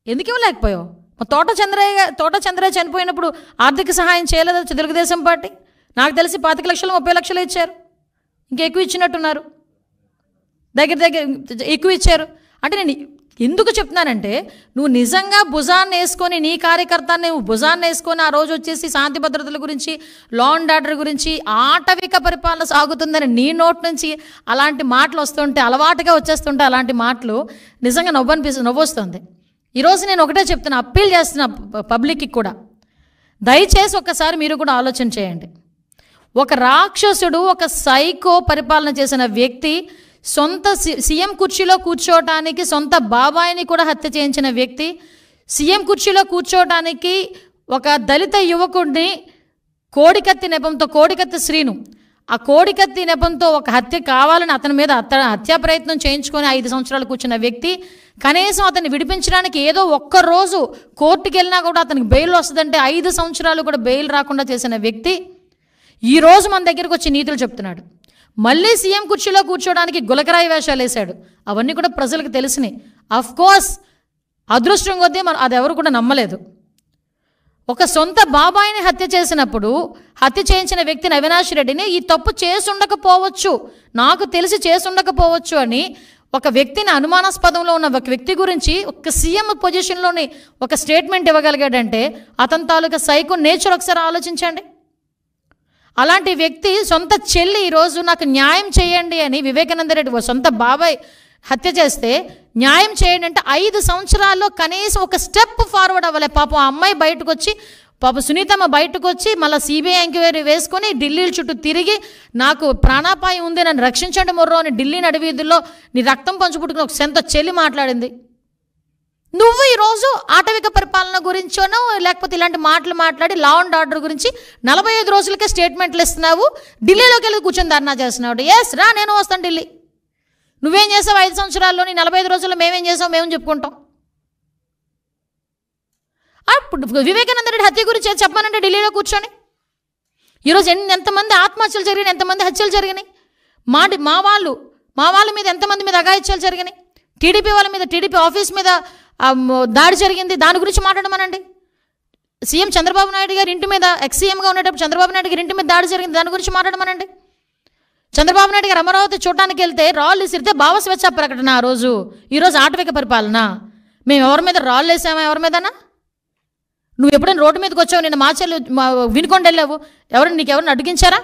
ఎందుకు ఇవ్వలేకపోయావు? తోట చంద్రయ్య చనిపోయినప్పుడు ఆర్థిక సహాయం చేయలేదు తెలుగుదేశం పార్టీ. నాకు తెలిసి 25 లక్షలు 30 లక్షలు ఇచ్చారు, ఇంకెక్కువ ఇచ్చినట్టున్నారు, దగ్గర ఎక్కువ ఇచ్చారు. అంటే నేను ఎందుకు చెప్తున్నానంటే, నువ్వు నిజంగా భుజాన్ని వేసుకొని, నీ కార్యకర్తని నువ్వు భుజాన్ని వేసుకొని ఆ రోజు వచ్చేసి శాంతి భద్రతల గురించి, లా అండ్ ఆర్డర్ గురించి, ఆటవిక పరిపాలన సాగుతుందని నీ నోట్ నుంచి అలాంటి మాటలు వస్తుంటే, అలవాటుగా వచ్చేస్తుంటే అలాంటి మాటలు నిజంగా నవ్వొస్తుంది. ఈరోజు నేను ఒకటే చెప్తున్నా, అప్పీల్ చేస్తున్నా పబ్లిక్కి కూడా, దయచేసి ఒక్కసారి మీరు కూడా ఆలోచన చేయండి. ఒక రాక్షసుడు, ఒక సైకో పరిపాలన చేసిన వ్యక్తి, సొంత సీఎం కుర్చీలో కూర్చోవటానికి సొంత బాబాయిని కూడా హత్య చేయించిన వ్యక్తి, సీఎం కుర్చీలో కూర్చోవటానికి ఒక దళిత యువకుడిని కోడికత్తి నెపంతో, కోడికత్తి శ్రీను, ఆ కోడికత్తి నెపంతో ఒక హత్య కావాలని అతని మీద హత్యా ప్రయత్నం చేయించుకొని 5 సంవత్సరాలు కూర్చున్న వ్యక్తి, కనీసం అతన్ని విడిపించడానికి ఏదో ఒక్కరోజు కోర్టుకు వెళ్ళినా కూడా అతనికి బెయిల్ వస్తుందంటే 5 సంవత్సరాలు కూడా బెయిల్ రాకుండా చేసిన వ్యక్తి ఈరోజు మన దగ్గరికి వచ్చి నీతులు చెప్తున్నాడు. మళ్ళీ సీఎం కుర్చీలో కూర్చోడానికి గులకరాయి వేషాలు వేశాడు. అవన్నీ కూడా ప్రజలకు తెలిసినాయి. అఫ్కోర్స్ అదృష్టం కొద్దీ అది ఎవరు కూడా నమ్మలేదు. ఒక సొంత బాబాయిని హత్య చేసినప్పుడు, హత్య చేయించిన వ్యక్తిని అవినాష్ రెడ్డిని ఈ తప్పు చేసుండకపోవచ్చు, నాకు తెలిసి చేసుండకపోవచ్చు అని ఒక వ్యక్తిని, అనుమానాస్పదంలో ఉన్న ఒక వ్యక్తి గురించి ఒక సీఎం పొజిషన్లోని ఒక స్టేట్మెంట్ ఇవ్వగలిగాడంటే అతని తాలూకా సైకో నేచర్ ఒకసారి ఆలోచించండి. అలాంటి వ్యక్తి సొంత చెల్లి ఈరోజు నాకు న్యాయం చేయండి అని వివేకానంద రెడ్డి సొంత బాబాయ్ హత్య చేస్తే న్యాయం చేయండి అంటే 5 సంవత్సరాల్లో కనీసం ఒక స్టెప్ ఫార్వర్డ్ అవ్వలే. పాపం ఆ అమ్మాయి బయటకు వచ్చి, పాపం సునీతమ్మ బయటకు వచ్చి మళ్ళీ సిబిఐ ఎంక్వైరీ వేసుకొని ఢిల్లీ చుట్టూ తిరిగి నాకు ప్రాణాపాయం ఉంది, నన్ను రక్షించండి మొర్రో అని ఢిల్లీ నడివీధుల్లో నీ రక్తం పంచుపుట్టుకుని ఒక సొంత చెల్లి మాట్లాడింది. నువ్వు ఈరోజు ఆటవిక పరిపాలన గురించోనో లేకపోతే ఇలాంటి మాటలు మాట్లాడి లా అండ్ ఆర్డర్ గురించి 45 రోజులకే స్టేట్మెంట్లు ఇస్తున్నావు, ఢిల్లీలోకి వెళ్ళి కూర్చొని ధర్నా చేస్తున్నావు. ఎస్ రా, నేను వస్తాను ఢిల్లీ. నువ్వేం చేసావు 5 సంవత్సరాల్లోని 45 రోజుల్లో మేమేం చేసావు మేము చెప్పుకుంటాం. వివేకానంద రెడ్డి హత్య గురించి చెప్పానంటే ఢిల్లీలో కూర్చొని ఈరోజు ఎంతమంది ఆత్మహత్యలు జరిగినాయి, ఎంతమంది హత్యలు జరిగినాయి, మా వాళ్ళ మీద ఎంతమంది మీద అఘాయిత్యాలు జరిగినాయి, టీడీపీ వాళ్ళ మీద, టీడీపీ ఆఫీస్ మీద దాడి జరిగింది, దాని గురించి మాట్లాడమనండి. సీఎం చంద్రబాబు నాయుడు గారి ఇంటి మీద, ఎక్స్-సీఎంగా ఉండేటప్పుడు చంద్రబాబు నాయుడు గారి ఇంటి మీద దాడి జరిగింది, దాని గురించి మాట్లాడమనండి. చంద్రబాబు నాయుడు గారు అమరావతి చూడటానికి వెళ్తే రాళ్ళు విసిరితే భావ స్వేచ్ఛ ప్రకటన ఆ రోజు. ఈరోజు ఆటవిక పరిపాలన. మేము ఎవరి మీద రాళ్ళు వేసామా? ఎవరి మీదనా? నువ్వు ఎప్పుడైనా రోడ్డు మీదకి వచ్చావు? నిన్న మాచెల్లు వినుకొండ వెళ్ళావు, నీకెవరిని అడ్డగించారా?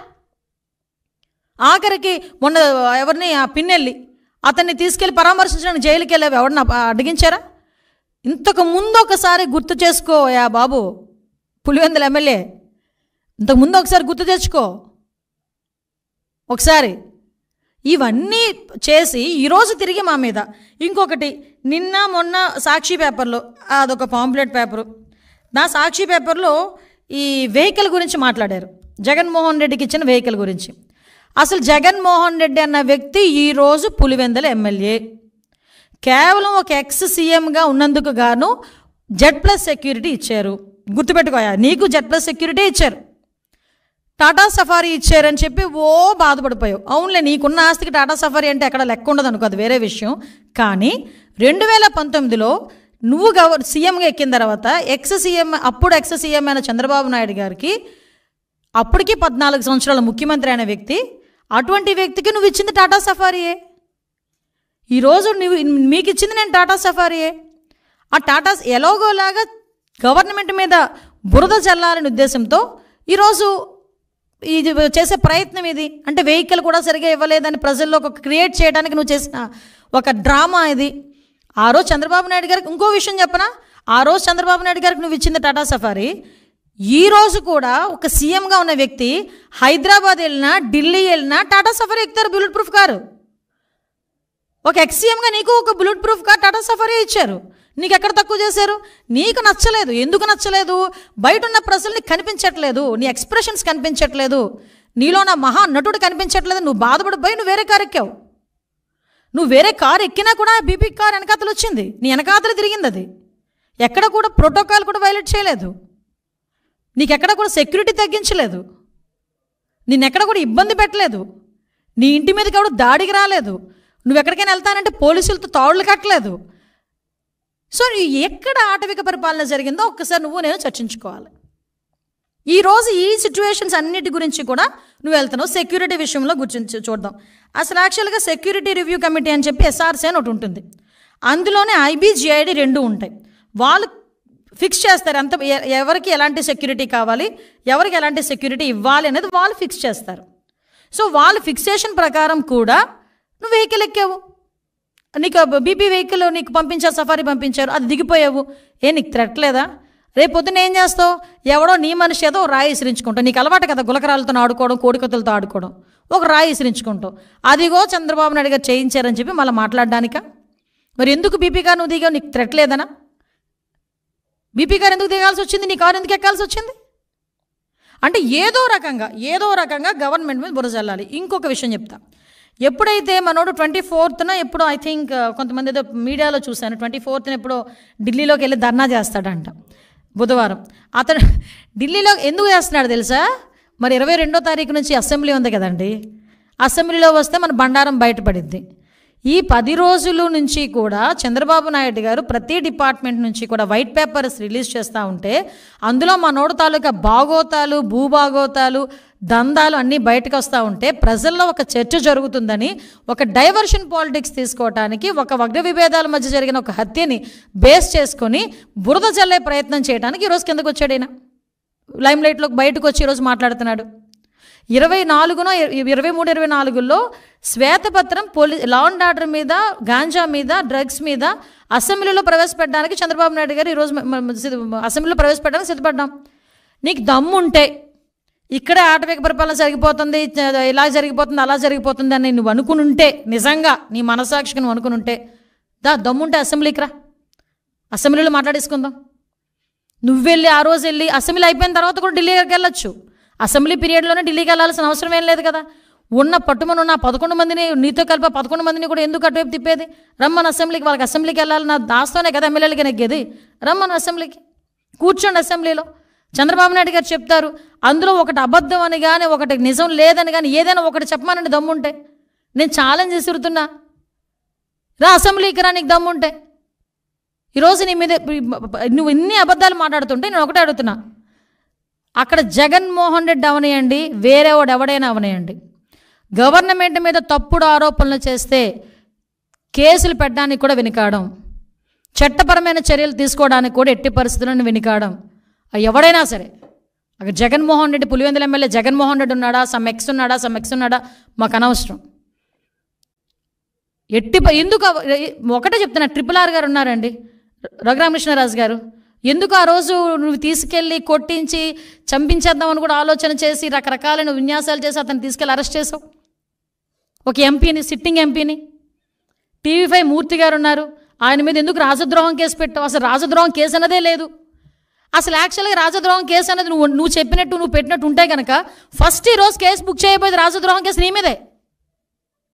ఆఖరికి మొన్న ఎవరిని ఆ పిన్నెల్లి అతన్ని తీసుకెళ్ళి పరామర్శించడానికి జైలుకి వెళ్ళావు, ఎవరిని అడ్డగించారా? ఇంతకు ముందు ఒకసారి గుర్తు చేసుకో యా బాబు, పులివెందుల ఎమ్మెల్యే, ఇంతకుముందు ఒకసారి గుర్తు తెచ్చుకో ఒకసారి. ఇవన్నీ చేసి ఈరోజు తిరిగి మా మీద ఇంకొకటి, నిన్న మొన్న సాక్షి పేపర్లో అదొక పాంప్లెట్ పేపరు, నా సాక్షి పేపర్లో ఈ వెహికల్ గురించి మాట్లాడారు, జగన్మోహన్ రెడ్డికి ఇచ్చిన వెహికల్ గురించి. అసలు జగన్మోహన్ రెడ్డి అన్న వ్యక్తి ఈరోజు పులివెందుల ఎమ్మెల్యే, కేవలం ఒక ఎక్స్-సీఎంగా ఉన్నందుకు గాను Z+ సెక్యూరిటీ ఇచ్చారు. గుర్తుపెట్టుకోయా, నీకు Z+ సెక్యూరిటీ ఇచ్చారు, టాటా సఫారీ ఇచ్చారని చెప్పి బాధపడిపోయావు. అవునులే, నీకున్న ఆస్తికి టాటా సఫారీ అంటే ఎక్కడ లెక్క ఉండదు అనుకో, అది వేరే విషయం. కానీ 2019లో నువ్వు సీఎంగా ఎక్కిన తర్వాత అప్పుడు ఎక్స్-సీఎం అయిన చంద్రబాబు నాయుడు గారికి, అప్పటికి 14 సంవత్సరాల ముఖ్యమంత్రి అయిన వ్యక్తి, అటువంటి వ్యక్తికి నువ్వు ఇచ్చింది టాటా సఫారీయే. ఈరోజు మీకు ఇచ్చింది నేను టాటా సఫారీయే. ఆ టాటా ఎలాగోలాగా గవర్నమెంట్ మీద బురద చల్లాలనే ఉద్దేశంతో ఈరోజు ఇది చేసే ప్రయత్నం ఇది. అంటే వెహికల్ కూడా సరిగా ఇవ్వలేదని ప్రజల్లో ఒక క్రియేట్ చేయడానికి నువ్వు చేసిన ఒక డ్రామా ఇది. ఆ రోజు చంద్రబాబు నాయుడు గారికి ఇంకో విషయం చెప్పనా, ఆ రోజు చంద్రబాబు నాయుడు గారికి నువ్వు ఇచ్చింది టాటా సఫారీ, ఈరోజు కూడా ఒక సీఎంగా ఉన్న వ్యక్తి హైదరాబాద్ వెళ్ళినా, ఢిల్లీ వెళ్ళినా టాటా సఫారీ ఎక్కుతారు, బుల్లెట్ ప్రూఫ్ కారు. ఒక ఎక్స్-సీఎంగా నీకు ఒక bullet proof car Tata safari ఇచ్చారు. నీకు ఎక్కడ తక్కువ చేశారు? నీకు నచ్చలేదు. ఎందుకు నచ్చలేదు? బయట ఉన్న ప్రజల్ని కనిపించట్లేదు, నీ ఎక్స్ప్రెషన్స్ కనిపించట్లేదు, నీలో నా మహా నటుడు కనిపించట్లేదు. నువ్వు బాధపడిపోయి నువ్వు వేరే కారు ఎక్కావు. నువ్వు వేరే కారు ఎక్కినా కూడా బీపీ కార్ వెనకాతలు వచ్చింది, నీ వెనకాతలు తిరిగింది. అది ఎక్కడ కూడా ప్రోటోకాల్ కూడా వైలేట్ చేయలేదు, నీకెక్కడ కూడా సెక్యూరిటీ తగ్గించలేదు, నిన్నెక్కడ కూడా ఇబ్బంది పెట్టలేదు, నీ ఇంటి మీదకి ఎవడు దాడికి రాలేదు, నువ్వు ఎక్కడికైనా వెళ్తానంటే పోలీసులతో తాళ్ళు కట్టలేదు. సో ఎక్కడ ఆటవిక పరిపాలన జరిగిందో ఒక్కసారి నువ్వు నేను చర్చించుకోవాలి. ఈరోజు ఈ సిచ్యువేషన్స్ అన్నిటి గురించి కూడా నువ్వు వెళ్తున్నావు. సెక్యూరిటీ విషయంలో గురించి చూద్దాం. అసలు యాక్చువల్గా సెక్యూరిటీ రివ్యూ కమిటీ అని చెప్పి SRC అని ఒకటి ఉంటుంది. అందులోనే IBGID 2 ఉంటాయి. వాళ్ళు ఫిక్స్ చేస్తారు అంత ఎవరికి ఎలాంటి సెక్యూరిటీ కావాలి, ఎవరికి ఎలాంటి సెక్యూరిటీ ఇవ్వాలి అనేది వాళ్ళు ఫిక్స్ చేస్తారు. సో వాళ్ళ ఫిక్సేషన్ ప్రకారం కూడా నువ్వు వెహికల్ ఎక్కావు, నీకు BP వెహికల్ నీకు పంపించారు, సఫారీ పంపించారు, అది దిగిపోయావు. నీకు థ్రెట్ లేదా? రేపు పొద్దున్న ఏం చేస్తావు? ఎవడో నీ మనిషి ఏదో రాయి విసిరించుకుంటావు. నీకు అలవాటు కదా గులకరాలతో ఆడుకోవడం, కోడికత్తులతో ఆడుకోవడం. ఒక రాయి విసిరించుకుంటావు. అదిగో చంద్రబాబు నాయుడు గారు చేయించారని చెప్పి మళ్ళీ మాట్లాడడానిక? మరి ఎందుకు BP కారు నువ్వు దిగావు? నీకు థ్రెట్ లేదనా? BP కారు ఎందుకు దిగాల్సి వచ్చింది? నీ కారు ఎందుకు ఎక్కాల్సి వచ్చింది? అంటే ఏదో రకంగా గవర్నమెంట్ మీద బురద చల్లాలి. ఇంకొక విషయం చెప్తా. ఎప్పుడైతే మనోడు 24th ఎప్పుడో ఐ థింక్ కొంతమంది ఏదో మీడియాలో చూశాను, 24th ఎప్పుడో ఢిల్లీలోకి వెళ్ళి ధర్నా చేస్తాడంట బుధవారం. అతను ఢిల్లీలో ఎందుకు చేస్తున్నాడు తెలుసా? మరి 22వ తారీఖు నుంచి అసెంబ్లీ ఉంది కదండి, అసెంబ్లీలో వస్తే మన బండారం బయటపడిద్ది. ఈ 10 రోజుల నుంచి కూడా చంద్రబాబు నాయుడు గారు ప్రతి డిపార్ట్మెంట్ నుంచి కూడా వైట్ పేపర్స్ రిలీజ్ చేస్తూ ఉంటే అందులో మనోడు తాలూకా బాగోతాలు, భూభాగోతాలు, దందాలు అన్నీ బయటకు వస్తూ ఉంటే ప్రజల్లో ఒక చర్చ జరుగుతుందని, ఒక డైవర్షన్ పాలిటిక్స్ తీసుకోవటానికి, ఒక వర్గ విభేదాల మధ్య జరిగిన ఒక హత్యని బేస్ చేసుకొని బురద చల్లే ప్రయత్నం చేయడానికి ఈరోజు కిందకు వచ్చాడు. ఆయన లైమ్ లైట్లోకి బయటకు వచ్చి ఈరోజు మాట్లాడుతున్నాడు. 23-24లో శ్వేతపత్రం లా అండ్ ఆర్డర్ మీద, గాంజా మీద, డ్రగ్స్ మీద అసెంబ్లీలో ప్రవేశపెట్టడానికి చంద్రబాబు నాయుడు గారు ఈరోజు అసెంబ్లీలో ప్రవేశపెట్టడానికి సిద్ధపడ్డాం. నీకు దమ్ముంటే ఇక్కడే ఆటవిక పరిపాలన జరిగిపోతుంది, ఇలా జరిగిపోతుంది, అలా జరిగిపోతుంది అని నువ్వు అనుకునుంటే, నిజంగా నీ మనసాక్షికి నువ్వు అనుకునుంటే దమ్ముంటే అసెంబ్లీకి రా, అసెంబ్లీలో మాట్లాడేసుకుందాం. నువ్వెళ్ళి ఆ రోజు వెళ్ళి అసెంబ్లీ అయిపోయిన తర్వాత కూడా ఢిల్లీకి వెళ్ళొచ్చు. అసెంబ్లీ పీరియడ్లోనే ఢిల్లీకి వెళ్ళాల్సిన అవసరం ఏం లేదు కదా. ఉన్న 11 మందిని నీతో కలిపి 11 మందిని కూడా ఎందుకు అటువైపు తిప్పేది? రమ్మని అసెంబ్లీకి, వాళ్ళకి అసెంబ్లీకి వెళ్ళాలి. నా దాస్తోనే కదా ఎమ్మెల్యేలకి నెగ్గేది. రమ్మని అసెంబ్లీకి కూర్చోండి. అసెంబ్లీలో చంద్రబాబు నాయుడు గారు చెప్తారు. అందులో ఒకటి అబద్ధం అని కానీ, ఒకటి నిజం లేదని కానీ ఏదైనా ఒకటి చెప్పమానండి దమ్ముంటే. నేను ఛాలెంజ్ విసురుతున్నా, రా అసెంబ్లీకి రా నీకు దమ్ముంటే. ఈరోజు నీ మీద నువ్వు ఇన్ని అబద్ధాలు మాట్లాడుతుంటే నేను ఒకటే అడుగుతున్నా, అక్కడ జగన్మోహన్ రెడ్డి అవనేయండి, వేరేవాడు ఎవడైనా అవనేయండి, గవర్నమెంట్ మీద తప్పుడు ఆరోపణలు చేస్తే కేసులు పెట్టడానికి కూడా వెనుకాడం, చట్టపరమైన చర్యలు తీసుకోవడానికి కూడా ఎట్టి పరిస్థితులను వెనుకాడం. ఎవడైనా సరే, అక్కడ జగన్మోహన్ రెడ్డి, పులివెందుల ఎమ్మెల్యే జగన్మోహన్ రెడ్డి ఉన్నాడా, సమ్ ఎక్స్ ఉన్నాడా మాకు అనవసరం. ఎందుకు ఒకటే చెప్తున్నా, RRR గారు ఉన్నారండి, రఘురామకృష్ణరాజు గారు. ఎందుకు ఆ రోజు నువ్వు తీసుకెళ్ళి కొట్టించి చంపించేద్దామని కూడా ఆలోచన చేసి రకరకాలైన విన్యాసాలు చేసి అతను తీసుకెళ్ళి అరెస్ట్ చేసావు? ఒక ఎంపీని, సిట్టింగ్ ఎంపీని. TV5 మూర్తి గారు ఉన్నారు, ఆయన మీద ఎందుకు రాజద్రోహం కేసు పెట్టావు? అసలు రాజద్రోహం కేసు అన్నదే లేదు. అసలు యాక్చువల్గా రాజద్రోహం కేసు అనేది నువ్వు చెప్పినట్టు, నువ్వు పెట్టినట్టు ఉంటే కనుక ఫస్ట్ ఈరోజు కేసు బుక్ చేయబోయేది రాజద్రోహం కేసు నీ మీదే.